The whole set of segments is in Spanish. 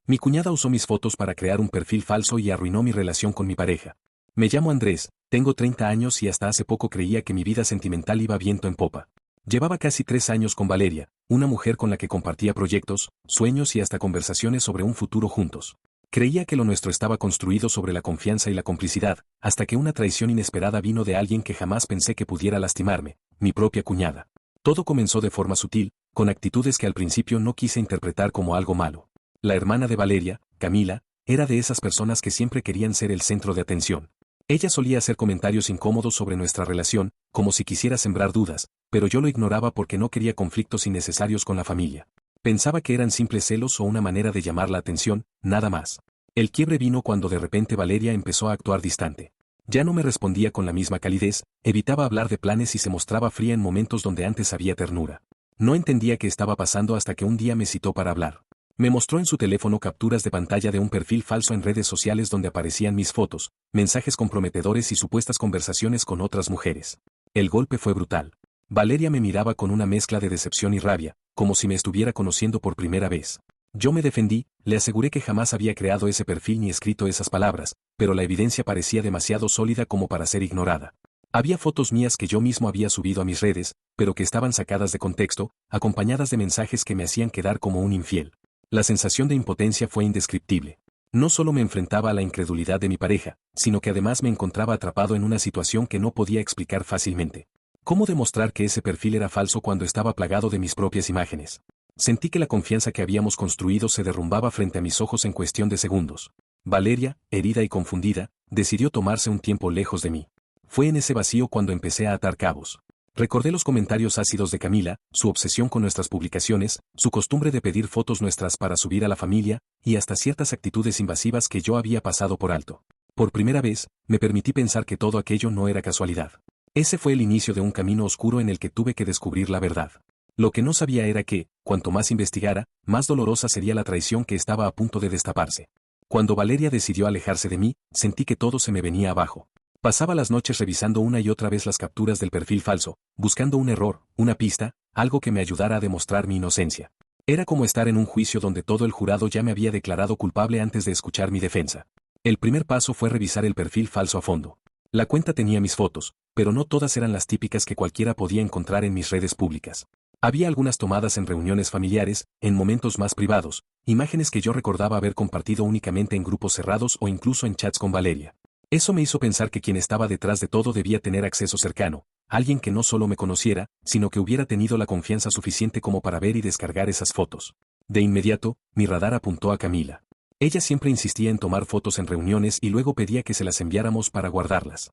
Mi cuñada usó mis fotos para crear un perfil falso y arruinó mi relación con mi pareja. Me llamo Andrés, tengo 30 años y hasta hace poco creía que mi vida sentimental iba viento en popa. Llevaba casi 3 años con Valeria, una mujer con la que compartía proyectos, sueños y hasta conversaciones sobre un futuro juntos. Creía que lo nuestro estaba construido sobre la confianza y la complicidad, hasta que una traición inesperada vino de alguien que jamás pensé que pudiera lastimarme, mi propia cuñada. Todo comenzó de forma sutil, con actitudes que al principio no quise interpretar como algo malo. La hermana de Valeria, Camila, era de esas personas que siempre querían ser el centro de atención. Ella solía hacer comentarios incómodos sobre nuestra relación, como si quisiera sembrar dudas, pero yo lo ignoraba porque no quería conflictos innecesarios con la familia. Pensaba que eran simples celos o una manera de llamar la atención, nada más. El quiebre vino cuando de repente Valeria empezó a actuar distante. Ya no me respondía con la misma calidez, evitaba hablar de planes y se mostraba fría en momentos donde antes había ternura. No entendía qué estaba pasando hasta que un día me citó para hablar. Me mostró en su teléfono capturas de pantalla de un perfil falso en redes sociales donde aparecían mis fotos, mensajes comprometedores y supuestas conversaciones con otras mujeres. El golpe fue brutal. Valeria me miraba con una mezcla de decepción y rabia, como si me estuviera conociendo por primera vez. Yo me defendí, le aseguré que jamás había creado ese perfil ni escrito esas palabras, pero la evidencia parecía demasiado sólida como para ser ignorada. Había fotos mías que yo mismo había subido a mis redes, pero que estaban sacadas de contexto, acompañadas de mensajes que me hacían quedar como un infiel. La sensación de impotencia fue indescriptible. No solo me enfrentaba a la incredulidad de mi pareja, sino que además me encontraba atrapado en una situación que no podía explicar fácilmente. ¿Cómo demostrar que ese perfil era falso cuando estaba plagado de mis propias imágenes? Sentí que la confianza que habíamos construido se derrumbaba frente a mis ojos en cuestión de segundos. Valeria, herida y confundida, decidió tomarse un tiempo lejos de mí. Fue en ese vacío cuando empecé a atar cabos. Recordé los comentarios ácidos de Camila, su obsesión con nuestras publicaciones, su costumbre de pedir fotos nuestras para subir a la familia, y hasta ciertas actitudes invasivas que yo había pasado por alto. Por primera vez, me permití pensar que todo aquello no era casualidad. Ese fue el inicio de un camino oscuro en el que tuve que descubrir la verdad. Lo que no sabía era que, cuanto más investigara, más dolorosa sería la traición que estaba a punto de destaparse. Cuando Valeria decidió alejarse de mí, sentí que todo se me venía abajo. Pasaba las noches revisando una y otra vez las capturas del perfil falso, buscando un error, una pista, algo que me ayudara a demostrar mi inocencia. Era como estar en un juicio donde todo el jurado ya me había declarado culpable antes de escuchar mi defensa. El primer paso fue revisar el perfil falso a fondo. La cuenta tenía mis fotos, pero no todas eran las típicas que cualquiera podía encontrar en mis redes públicas. Había algunas tomadas en reuniones familiares, en momentos más privados, imágenes que yo recordaba haber compartido únicamente en grupos cerrados o incluso en chats con Valeria. Eso me hizo pensar que quien estaba detrás de todo debía tener acceso cercano, alguien que no solo me conociera, sino que hubiera tenido la confianza suficiente como para ver y descargar esas fotos. De inmediato, mi radar apuntó a Camila. Ella siempre insistía en tomar fotos en reuniones y luego pedía que se las enviáramos para guardarlas.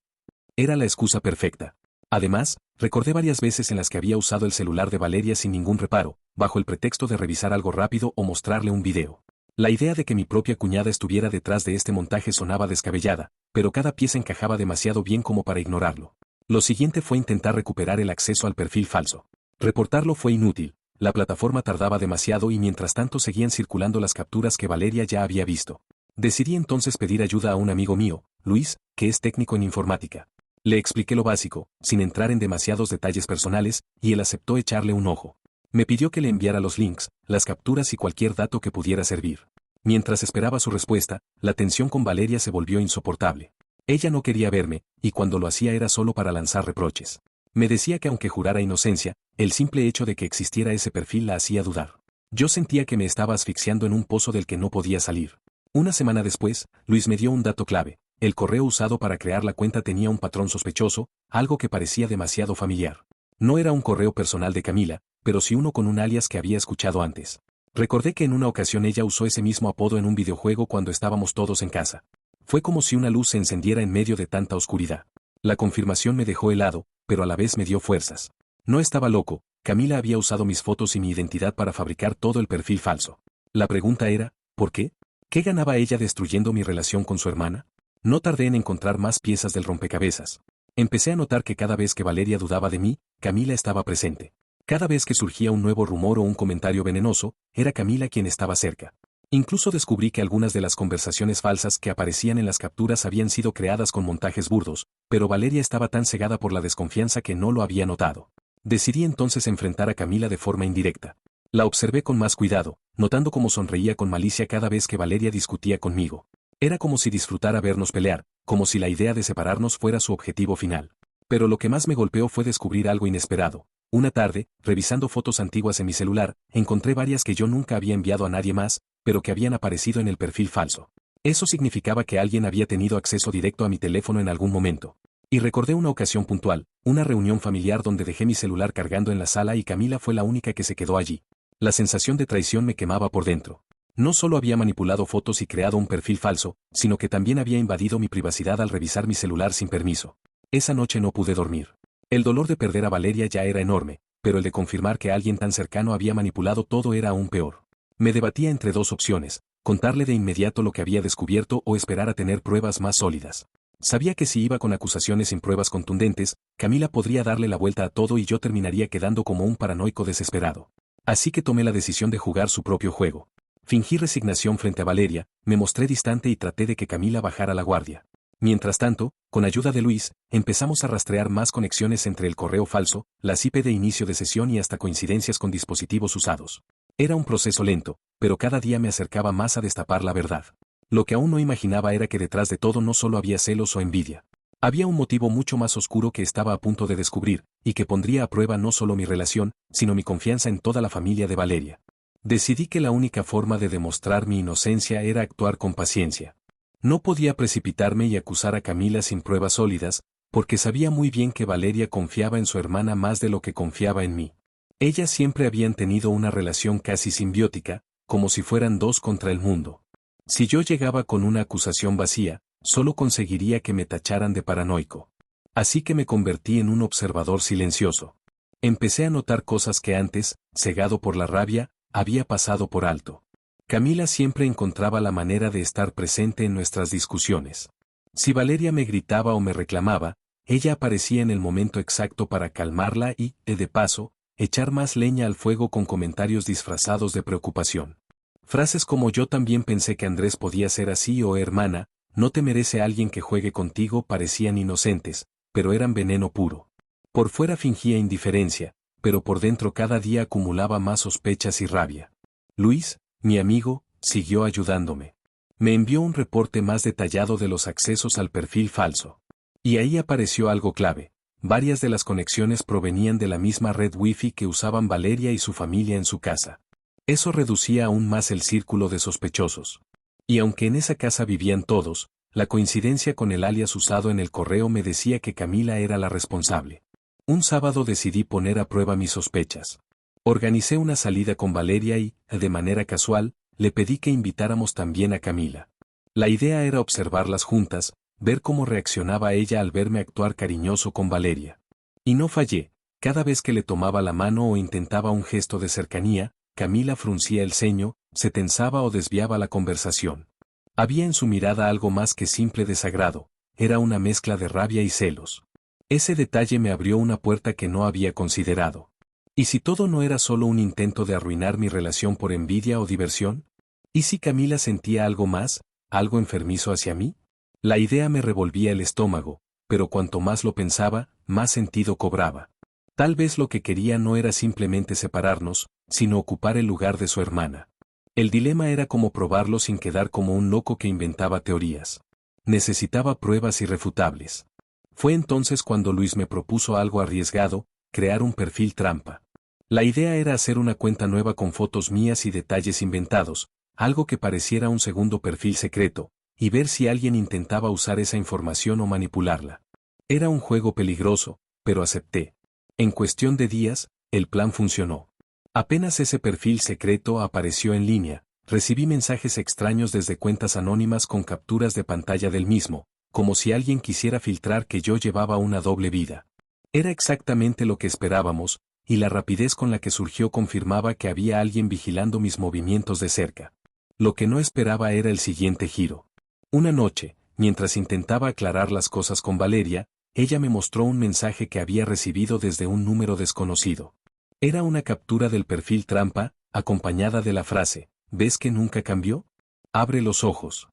Era la excusa perfecta. Además, recordé varias veces en las que había usado el celular de Valeria sin ningún reparo, bajo el pretexto de revisar algo rápido o mostrarle un video. La idea de que mi propia cuñada estuviera detrás de este montaje sonaba descabellada, pero cada pieza encajaba demasiado bien como para ignorarlo. Lo siguiente fue intentar recuperar el acceso al perfil falso. Reportarlo fue inútil, la plataforma tardaba demasiado y mientras tanto seguían circulando las capturas que Valeria ya había visto. Decidí entonces pedir ayuda a un amigo mío, Luis, que es técnico en informática. Le expliqué lo básico, sin entrar en demasiados detalles personales, y él aceptó echarle un ojo. Me pidió que le enviara los links, las capturas y cualquier dato que pudiera servir. Mientras esperaba su respuesta, la tensión con Valeria se volvió insoportable. Ella no quería verme, y cuando lo hacía era solo para lanzar reproches. Me decía que aunque jurara inocencia, el simple hecho de que existiera ese perfil la hacía dudar. Yo sentía que me estaba asfixiando en un pozo del que no podía salir. Una semana después, Luis me dio un dato clave. El correo usado para crear la cuenta tenía un patrón sospechoso, algo que parecía demasiado familiar. No era un correo personal de Camila, pero sí uno con un alias que había escuchado antes. Recordé que en una ocasión ella usó ese mismo apodo en un videojuego cuando estábamos todos en casa. Fue como si una luz se encendiera en medio de tanta oscuridad. La confirmación me dejó helado, pero a la vez me dio fuerzas. No estaba loco, Camila había usado mis fotos y mi identidad para fabricar todo el perfil falso. La pregunta era, ¿por qué? ¿Qué ganaba ella destruyendo mi relación con su hermana? No tardé en encontrar más piezas del rompecabezas. Empecé a notar que cada vez que Valeria dudaba de mí, Camila estaba presente. Cada vez que surgía un nuevo rumor o un comentario venenoso, era Camila quien estaba cerca. Incluso descubrí que algunas de las conversaciones falsas que aparecían en las capturas habían sido creadas con montajes burdos, pero Valeria estaba tan cegada por la desconfianza que no lo había notado. Decidí entonces enfrentar a Camila de forma indirecta. La observé con más cuidado, notando cómo sonreía con malicia cada vez que Valeria discutía conmigo. Era como si disfrutara vernos pelear, como si la idea de separarnos fuera su objetivo final. Pero lo que más me golpeó fue descubrir algo inesperado. Una tarde, revisando fotos antiguas en mi celular, encontré varias que yo nunca había enviado a nadie más, pero que habían aparecido en el perfil falso. Eso significaba que alguien había tenido acceso directo a mi teléfono en algún momento. Y recordé una ocasión puntual, una reunión familiar donde dejé mi celular cargando en la sala y Camila fue la única que se quedó allí. La sensación de traición me quemaba por dentro. No solo había manipulado fotos y creado un perfil falso, sino que también había invadido mi privacidad al revisar mi celular sin permiso. Esa noche no pude dormir. El dolor de perder a Valeria ya era enorme, pero el de confirmar que alguien tan cercano había manipulado todo era aún peor. Me debatía entre dos opciones, contarle de inmediato lo que había descubierto o esperar a tener pruebas más sólidas. Sabía que si iba con acusaciones sin pruebas contundentes, Camila podría darle la vuelta a todo y yo terminaría quedando como un paranoico desesperado. Así que tomé la decisión de jugar su propio juego. Fingí resignación frente a Valeria, me mostré distante y traté de que Camila bajara la guardia. Mientras tanto, con ayuda de Luis, empezamos a rastrear más conexiones entre el correo falso, las IP de inicio de sesión y hasta coincidencias con dispositivos usados. Era un proceso lento, pero cada día me acercaba más a destapar la verdad. Lo que aún no imaginaba era que detrás de todo no solo había celos o envidia. Había un motivo mucho más oscuro que estaba a punto de descubrir, y que pondría a prueba no solo mi relación, sino mi confianza en toda la familia de Valeria. Decidí que la única forma de demostrar mi inocencia era actuar con paciencia. No podía precipitarme y acusar a Camila sin pruebas sólidas, porque sabía muy bien que Valeria confiaba en su hermana más de lo que confiaba en mí. Ellas siempre habían tenido una relación casi simbiótica, como si fueran dos contra el mundo. Si yo llegaba con una acusación vacía, solo conseguiría que me tacharan de paranoico. Así que me convertí en un observador silencioso. Empecé a notar cosas que antes, cegado por la rabia, había pasado por alto. Camila siempre encontraba la manera de estar presente en nuestras discusiones. Si Valeria me gritaba o me reclamaba, ella aparecía en el momento exacto para calmarla y, de paso, echar más leña al fuego con comentarios disfrazados de preocupación. Frases como yo también pensé que Andrés podía ser así o hermana, no te merece alguien que juegue contigo parecían inocentes, pero eran veneno puro. Por fuera fingía indiferencia, pero por dentro cada día acumulaba más sospechas y rabia. Luis, mi amigo, siguió ayudándome. Me envió un reporte más detallado de los accesos al perfil falso. Y ahí apareció algo clave. Varias de las conexiones provenían de la misma red Wi-Fi que usaban Valeria y su familia en su casa. Eso reducía aún más el círculo de sospechosos. Y aunque en esa casa vivían todos, la coincidencia con el alias usado en el correo me decía que Camila era la responsable. Un sábado decidí poner a prueba mis sospechas. Organicé una salida con Valeria y, de manera casual, le pedí que invitáramos también a Camila. La idea era observarlas juntas, ver cómo reaccionaba ella al verme actuar cariñoso con Valeria. Y no fallé, cada vez que le tomaba la mano o intentaba un gesto de cercanía, Camila fruncía el ceño, se tensaba o desviaba la conversación. Había en su mirada algo más que simple desagrado, era una mezcla de rabia y celos. Ese detalle me abrió una puerta que no había considerado. ¿Y si todo no era solo un intento de arruinar mi relación por envidia o diversión? ¿Y si Camila sentía algo más, algo enfermizo hacia mí? La idea me revolvía el estómago, pero cuanto más lo pensaba, más sentido cobraba. Tal vez lo que quería no era simplemente separarnos, sino ocupar el lugar de su hermana. El dilema era cómo probarlo sin quedar como un loco que inventaba teorías. Necesitaba pruebas irrefutables. Fue entonces cuando Luis me propuso algo arriesgado, crear un perfil trampa. La idea era hacer una cuenta nueva con fotos mías y detalles inventados, algo que pareciera un segundo perfil secreto, y ver si alguien intentaba usar esa información o manipularla. Era un juego peligroso, pero acepté. En cuestión de días, el plan funcionó. Apenas ese perfil secreto apareció en línea, recibí mensajes extraños desde cuentas anónimas con capturas de pantalla del mismo, como si alguien quisiera filtrar que yo llevaba una doble vida. Era exactamente lo que esperábamos, y la rapidez con la que surgió confirmaba que había alguien vigilando mis movimientos de cerca. Lo que no esperaba era el siguiente giro. Una noche, mientras intentaba aclarar las cosas con Valeria, ella me mostró un mensaje que había recibido desde un número desconocido. Era una captura del perfil trampa, acompañada de la frase, ¿ves que nunca cambió? Abre los ojos.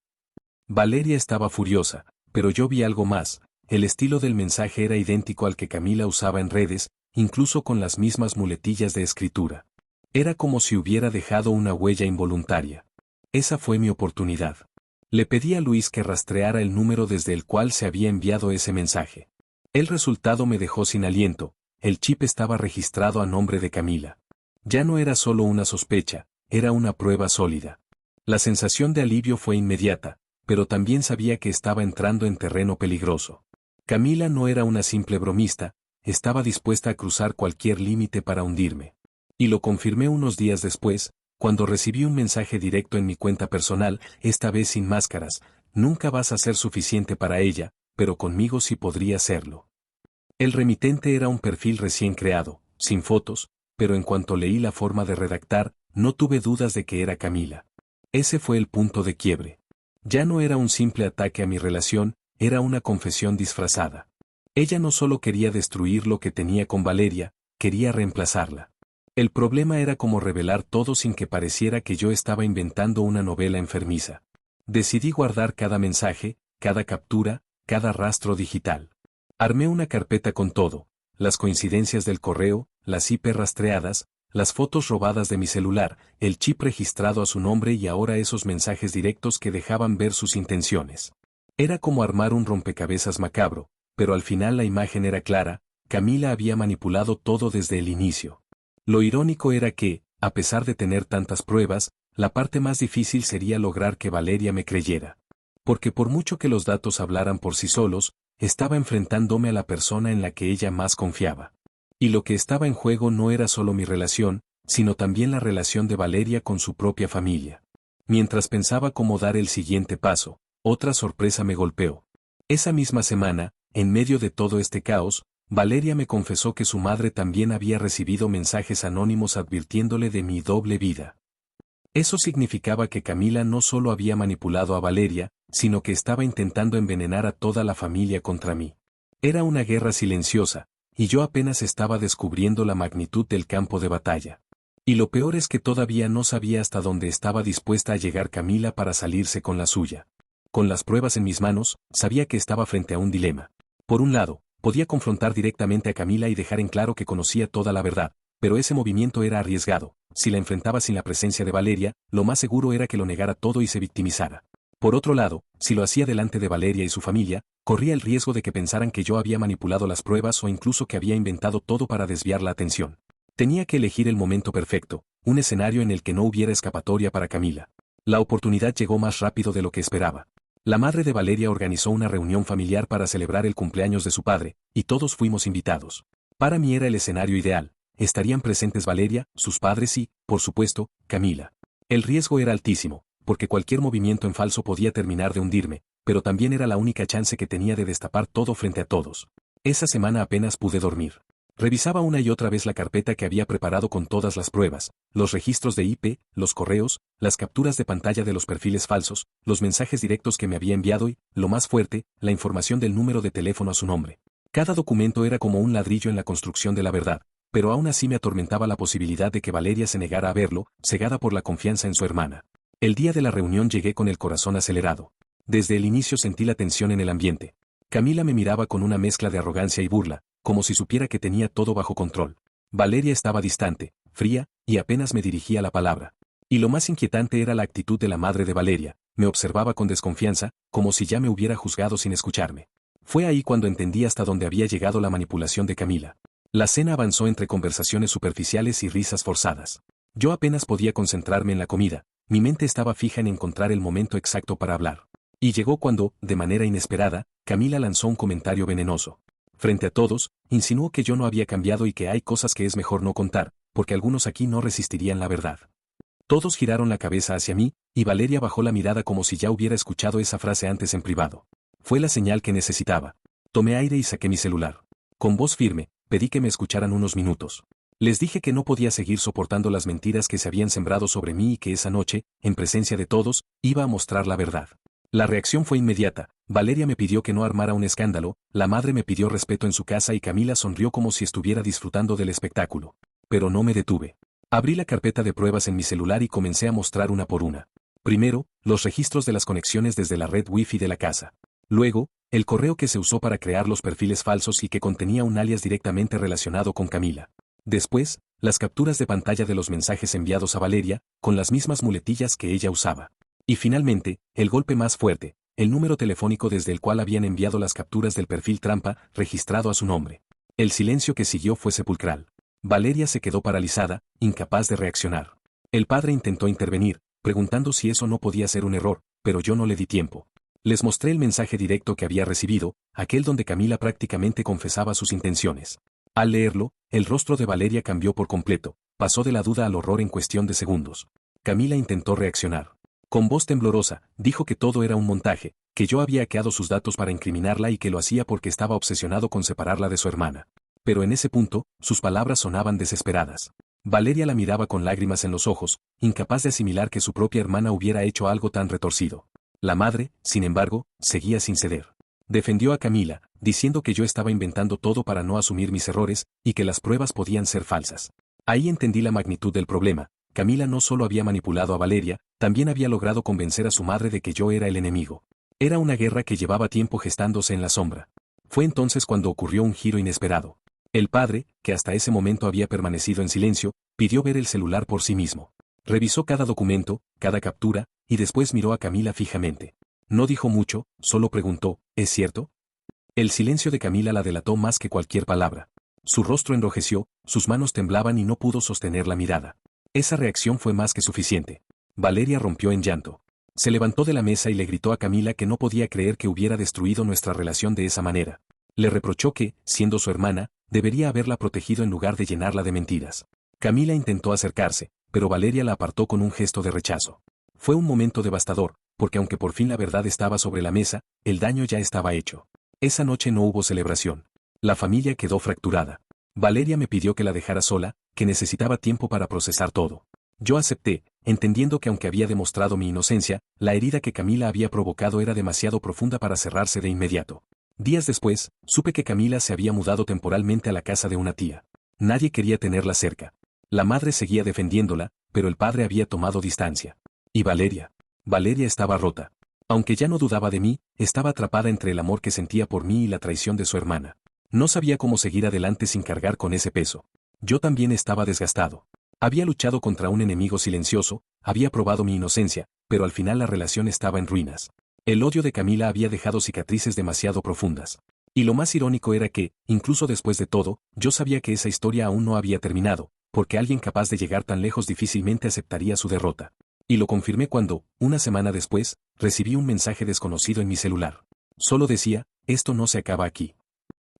Valeria estaba furiosa, pero yo vi algo más. El estilo del mensaje era idéntico al que Camila usaba en redes, incluso con las mismas muletillas de escritura. Era como si hubiera dejado una huella involuntaria. Esa fue mi oportunidad. Le pedí a Luis que rastreara el número desde el cual se había enviado ese mensaje. El resultado me dejó sin aliento. El chip estaba registrado a nombre de Camila. Ya no era solo una sospecha, era una prueba sólida. La sensación de alivio fue inmediata, pero también sabía que estaba entrando en terreno peligroso. Camila no era una simple bromista, estaba dispuesta a cruzar cualquier límite para hundirme. Y lo confirmé unos días después, cuando recibí un mensaje directo en mi cuenta personal, esta vez sin máscaras: nunca vas a ser suficiente para ella, pero conmigo sí podría serlo. El remitente era un perfil recién creado, sin fotos, pero en cuanto leí la forma de redactar, no tuve dudas de que era Camila. Ese fue el punto de quiebre. Ya no era un simple ataque a mi relación, era una confesión disfrazada. Ella no solo quería destruir lo que tenía con Valeria, quería reemplazarla. El problema era cómo revelar todo sin que pareciera que yo estaba inventando una novela enfermiza. Decidí guardar cada mensaje, cada captura, cada rastro digital. Armé una carpeta con todo: las coincidencias del correo, las IP rastreadas, las fotos robadas de mi celular, el chip registrado a su nombre y ahora esos mensajes directos que dejaban ver sus intenciones. Era como armar un rompecabezas macabro, pero al final la imagen era clara: Camila había manipulado todo desde el inicio. Lo irónico era que, a pesar de tener tantas pruebas, la parte más difícil sería lograr que Valeria me creyera. Porque por mucho que los datos hablaran por sí solos, estaba enfrentándome a la persona en la que ella más confiaba. Y lo que estaba en juego no era solo mi relación, sino también la relación de Valeria con su propia familia. Mientras pensaba cómo dar el siguiente paso, otra sorpresa me golpeó. Esa misma semana, en medio de todo este caos, Valeria me confesó que su madre también había recibido mensajes anónimos advirtiéndole de mi doble vida. Eso significaba que Camila no solo había manipulado a Valeria, sino que estaba intentando envenenar a toda la familia contra mí. Era una guerra silenciosa, y yo apenas estaba descubriendo la magnitud del campo de batalla. Y lo peor es que todavía no sabía hasta dónde estaba dispuesta a llegar Camila para salirse con la suya. Con las pruebas en mis manos, sabía que estaba frente a un dilema. Por un lado, podía confrontar directamente a Camila y dejar en claro que conocía toda la verdad, pero ese movimiento era arriesgado. Si la enfrentaba sin la presencia de Valeria, lo más seguro era que lo negara todo y se victimizara. Por otro lado, si lo hacía delante de Valeria y su familia, corría el riesgo de que pensaran que yo había manipulado las pruebas o incluso que había inventado todo para desviar la atención. Tenía que elegir el momento perfecto, un escenario en el que no hubiera escapatoria para Camila. La oportunidad llegó más rápido de lo que esperaba. La madre de Valeria organizó una reunión familiar para celebrar el cumpleaños de su padre, y todos fuimos invitados. Para mí era el escenario ideal. Estarían presentes Valeria, sus padres y, por supuesto, Camila. El riesgo era altísimo, porque cualquier movimiento en falso podía terminar de hundirme, pero también era la única chance que tenía de destapar todo frente a todos. Esa semana apenas pude dormir. Revisaba una y otra vez la carpeta que había preparado con todas las pruebas, los registros de IP, los correos, las capturas de pantalla de los perfiles falsos, los mensajes directos que me había enviado y, lo más fuerte, la información del número de teléfono a su nombre. Cada documento era como un ladrillo en la construcción de la verdad, pero aún así me atormentaba la posibilidad de que Valeria se negara a verlo, cegada por la confianza en su hermana. El día de la reunión llegué con el corazón acelerado. Desde el inicio sentí la tensión en el ambiente. Camila me miraba con una mezcla de arrogancia y burla, como si supiera que tenía todo bajo control. Valeria estaba distante, fría, y apenas me dirigía la palabra. Y lo más inquietante era la actitud de la madre de Valeria: me observaba con desconfianza, como si ya me hubiera juzgado sin escucharme. Fue ahí cuando entendí hasta dónde había llegado la manipulación de Camila. La cena avanzó entre conversaciones superficiales y risas forzadas. Yo apenas podía concentrarme en la comida, mi mente estaba fija en encontrar el momento exacto para hablar. Y llegó cuando, de manera inesperada, Camila lanzó un comentario venenoso. Frente a todos, insinuó que yo no había cambiado y que hay cosas que es mejor no contar, porque algunos aquí no resistirían la verdad. Todos giraron la cabeza hacia mí, y Valeria bajó la mirada como si ya hubiera escuchado esa frase antes en privado. Fue la señal que necesitaba. Tomé aire y saqué mi celular. Con voz firme, pedí que me escucharan unos minutos. Les dije que no podía seguir soportando las mentiras que se habían sembrado sobre mí y que esa noche, en presencia de todos, iba a mostrar la verdad. La reacción fue inmediata. Valeria me pidió que no armara un escándalo, la madre me pidió respeto en su casa y Camila sonrió como si estuviera disfrutando del espectáculo. Pero no me detuve. Abrí la carpeta de pruebas en mi celular y comencé a mostrar una por una. Primero, los registros de las conexiones desde la red Wi-Fi de la casa. Luego, el correo que se usó para crear los perfiles falsos y que contenía un alias directamente relacionado con Camila. Después, las capturas de pantalla de los mensajes enviados a Valeria, con las mismas muletillas que ella usaba. Y finalmente, el golpe más fuerte, el número telefónico desde el cual habían enviado las capturas del perfil trampa, registrado a su nombre. El silencio que siguió fue sepulcral. Valeria se quedó paralizada, incapaz de reaccionar. El padre intentó intervenir, preguntando si eso no podía ser un error, pero yo no le di tiempo. Les mostré el mensaje directo que había recibido, aquel donde Camila prácticamente confesaba sus intenciones. Al leerlo, el rostro de Valeria cambió por completo, pasó de la duda al horror en cuestión de segundos. Camila intentó reaccionar. Con voz temblorosa, dijo que todo era un montaje, que yo había hackeado sus datos para incriminarla y que lo hacía porque estaba obsesionado con separarla de su hermana. Pero en ese punto, sus palabras sonaban desesperadas. Valeria la miraba con lágrimas en los ojos, incapaz de asimilar que su propia hermana hubiera hecho algo tan retorcido. La madre, sin embargo, seguía sin ceder. Defendió a Camila, diciendo que yo estaba inventando todo para no asumir mis errores, y que las pruebas podían ser falsas. Ahí entendí la magnitud del problema. Camila no solo había manipulado a Valeria, también había logrado convencer a su madre de que yo era el enemigo. Era una guerra que llevaba tiempo gestándose en la sombra. Fue entonces cuando ocurrió un giro inesperado. El padre, que hasta ese momento había permanecido en silencio, pidió ver el celular por sí mismo. Revisó cada documento, cada captura, y después miró a Camila fijamente. No dijo mucho, solo preguntó, ¿es cierto? El silencio de Camila la delató más que cualquier palabra. Su rostro enrojeció, sus manos temblaban y no pudo sostener la mirada. Esa reacción fue más que suficiente. Valeria rompió en llanto. Se levantó de la mesa y le gritó a Camila que no podía creer que hubiera destruido nuestra relación de esa manera. Le reprochó que, siendo su hermana, debería haberla protegido en lugar de llenarla de mentiras. Camila intentó acercarse, pero Valeria la apartó con un gesto de rechazo. Fue un momento devastador, porque aunque por fin la verdad estaba sobre la mesa, el daño ya estaba hecho. Esa noche no hubo celebración. La familia quedó fracturada. Valeria me pidió que la dejara sola, que necesitaba tiempo para procesar todo. Yo acepté, entendiendo que aunque había demostrado mi inocencia, la herida que Camila había provocado era demasiado profunda para cerrarse de inmediato. Días después, supe que Camila se había mudado temporalmente a la casa de una tía. Nadie quería tenerla cerca. La madre seguía defendiéndola, pero el padre había tomado distancia. ¿Y Valeria? Valeria estaba rota. Aunque ya no dudaba de mí, estaba atrapada entre el amor que sentía por mí y la traición de su hermana. No sabía cómo seguir adelante sin cargar con ese peso. Yo también estaba desgastado. Había luchado contra un enemigo silencioso, había probado mi inocencia, pero al final la relación estaba en ruinas. El odio de Camila había dejado cicatrices demasiado profundas. Y lo más irónico era que, incluso después de todo, yo sabía que esa historia aún no había terminado, porque alguien capaz de llegar tan lejos difícilmente aceptaría su derrota. Y lo confirmé cuando, una semana después, recibí un mensaje desconocido en mi celular. Solo decía, esto no se acaba aquí.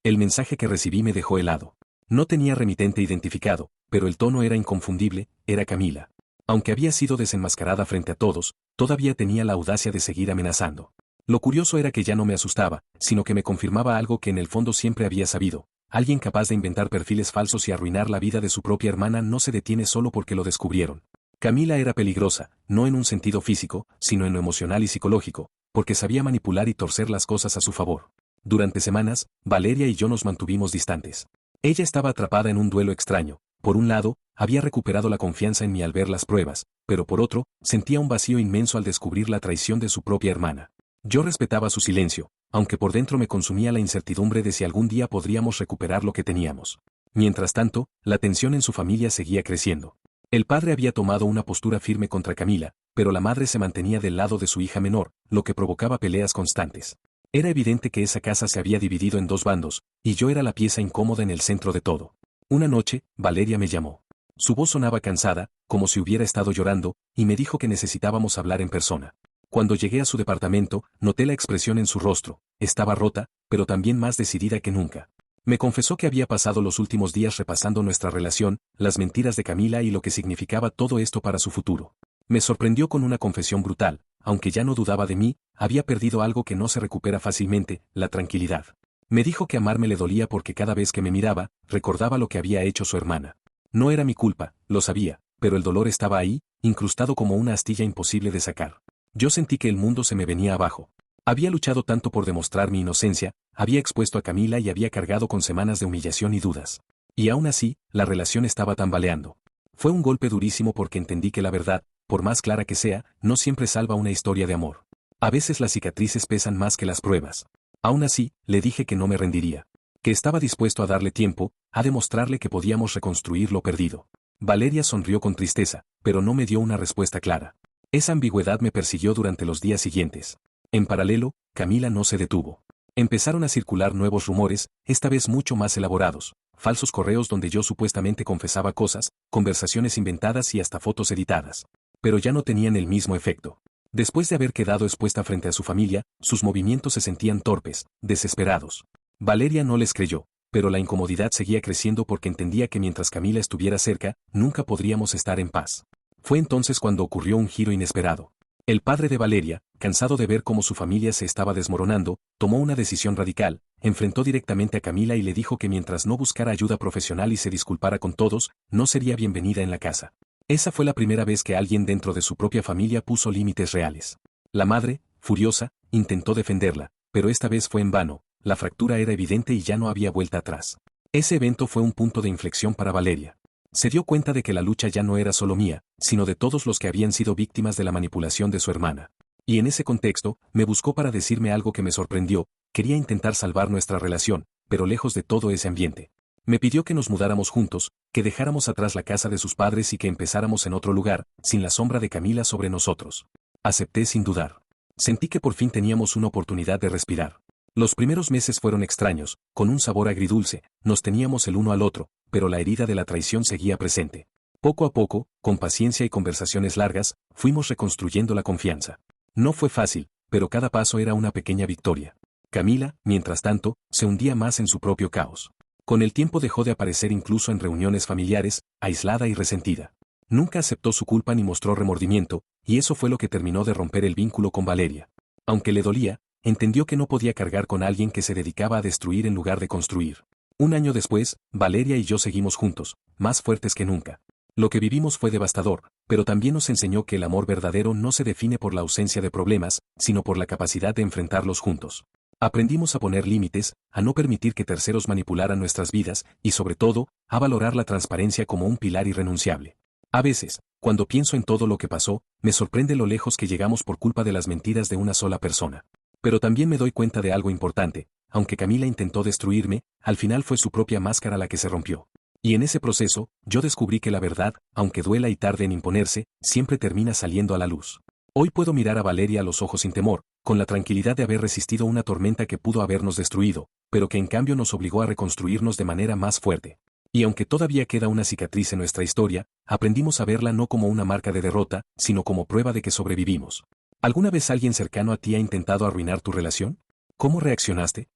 El mensaje que recibí me dejó helado. No tenía remitente identificado, pero el tono era inconfundible, era Camila. Aunque había sido desenmascarada frente a todos, todavía tenía la audacia de seguir amenazando. Lo curioso era que ya no me asustaba, sino que me confirmaba algo que en el fondo siempre había sabido. Alguien capaz de inventar perfiles falsos y arruinar la vida de su propia hermana no se detiene solo porque lo descubrieron. Camila era peligrosa, no en un sentido físico, sino en lo emocional y psicológico, porque sabía manipular y torcer las cosas a su favor. Durante semanas, Valeria y yo nos mantuvimos distantes. Ella estaba atrapada en un duelo extraño. Por un lado, había recuperado la confianza en mí al ver las pruebas, pero por otro, sentía un vacío inmenso al descubrir la traición de su propia hermana. Yo respetaba su silencio, aunque por dentro me consumía la incertidumbre de si algún día podríamos recuperar lo que teníamos. Mientras tanto, la tensión en su familia seguía creciendo. El padre había tomado una postura firme contra Camila, pero la madre se mantenía del lado de su hija menor, lo que provocaba peleas constantes. Era evidente que esa casa se había dividido en dos bandos, y yo era la pieza incómoda en el centro de todo. Una noche, Valeria me llamó. Su voz sonaba cansada, como si hubiera estado llorando, y me dijo que necesitábamos hablar en persona. Cuando llegué a su departamento, noté la expresión en su rostro. Estaba rota, pero también más decidida que nunca. Me confesó que había pasado los últimos días repasando nuestra relación, las mentiras de Camila y lo que significaba todo esto para su futuro. Me sorprendió con una confesión brutal. Aunque ya no dudaba de mí, había perdido algo que no se recupera fácilmente, la tranquilidad. Me dijo que amarme le dolía porque cada vez que me miraba, recordaba lo que había hecho su hermana. No era mi culpa, lo sabía, pero el dolor estaba ahí, incrustado como una astilla imposible de sacar. Yo sentí que el mundo se me venía abajo. Había luchado tanto por demostrar mi inocencia, había expuesto a Camila y había cargado con semanas de humillación y dudas. Y aún así, la relación estaba tambaleando. Fue un golpe durísimo porque entendí que la verdad, por más clara que sea, no siempre salva una historia de amor. A veces las cicatrices pesan más que las pruebas. Aún así, le dije que no me rendiría. que estaba dispuesto a darle tiempo, a demostrarle que podíamos reconstruir lo perdido. Valeria sonrió con tristeza, pero no me dio una respuesta clara. Esa ambigüedad me persiguió durante los días siguientes. En paralelo, Camila no se detuvo. Empezaron a circular nuevos rumores, esta vez mucho más elaborados, falsos correos donde yo supuestamente confesaba cosas, conversaciones inventadas y hasta fotos editadas. Pero ya no tenían el mismo efecto. Después de haber quedado expuesta frente a su familia, sus movimientos se sentían torpes, desesperados. Valeria no les creyó, pero la incomodidad seguía creciendo porque entendía que mientras Camila estuviera cerca, nunca podríamos estar en paz. Fue entonces cuando ocurrió un giro inesperado. El padre de Valeria, cansado de ver cómo su familia se estaba desmoronando, tomó una decisión radical, enfrentó directamente a Camila y le dijo que mientras no buscara ayuda profesional y se disculpara con todos, no sería bienvenida en la casa. Esa fue la primera vez que alguien dentro de su propia familia puso límites reales. La madre, furiosa, intentó defenderla, pero esta vez fue en vano, la fractura era evidente y ya no había vuelta atrás. Ese evento fue un punto de inflexión para Valeria. Se dio cuenta de que la lucha ya no era solo mía, sino de todos los que habían sido víctimas de la manipulación de su hermana. Y en ese contexto, me buscó para decirme algo que me sorprendió, quería intentar salvar nuestra relación, pero lejos de todo ese ambiente. Me pidió que nos mudáramos juntos, que dejáramos atrás la casa de sus padres y que empezáramos en otro lugar, sin la sombra de Camila sobre nosotros. Acepté sin dudar. Sentí que por fin teníamos una oportunidad de respirar. Los primeros meses fueron extraños, con un sabor agridulce, nos teníamos el uno al otro, pero la herida de la traición seguía presente. Poco a poco, con paciencia y conversaciones largas, fuimos reconstruyendo la confianza. No fue fácil, pero cada paso era una pequeña victoria. Camila, mientras tanto, se hundía más en su propio caos. Con el tiempo dejó de aparecer incluso en reuniones familiares, aislada y resentida. Nunca aceptó su culpa ni mostró remordimiento, y eso fue lo que terminó de romper el vínculo con Valeria. Aunque le dolía, entendió que no podía cargar con alguien que se dedicaba a destruir en lugar de construir. Un año después, Valeria y yo seguimos juntos, más fuertes que nunca. Lo que vivimos fue devastador, pero también nos enseñó que el amor verdadero no se define por la ausencia de problemas, sino por la capacidad de enfrentarlos juntos. Aprendimos a poner límites, a no permitir que terceros manipularan nuestras vidas, y sobre todo, a valorar la transparencia como un pilar irrenunciable. A veces, cuando pienso en todo lo que pasó, me sorprende lo lejos que llegamos por culpa de las mentiras de una sola persona. Pero también me doy cuenta de algo importante, aunque Camila intentó destruirme, al final fue su propia máscara la que se rompió. Y en ese proceso, yo descubrí que la verdad, aunque duela y tarde en imponerse, siempre termina saliendo a la luz. Hoy puedo mirar a Valeria a los ojos sin temor, con la tranquilidad de haber resistido una tormenta que pudo habernos destruido, pero que en cambio nos obligó a reconstruirnos de manera más fuerte. Y aunque todavía queda una cicatriz en nuestra historia, aprendimos a verla no como una marca de derrota, sino como prueba de que sobrevivimos. ¿Alguna vez alguien cercano a ti ha intentado arruinar tu relación? ¿Cómo reaccionaste?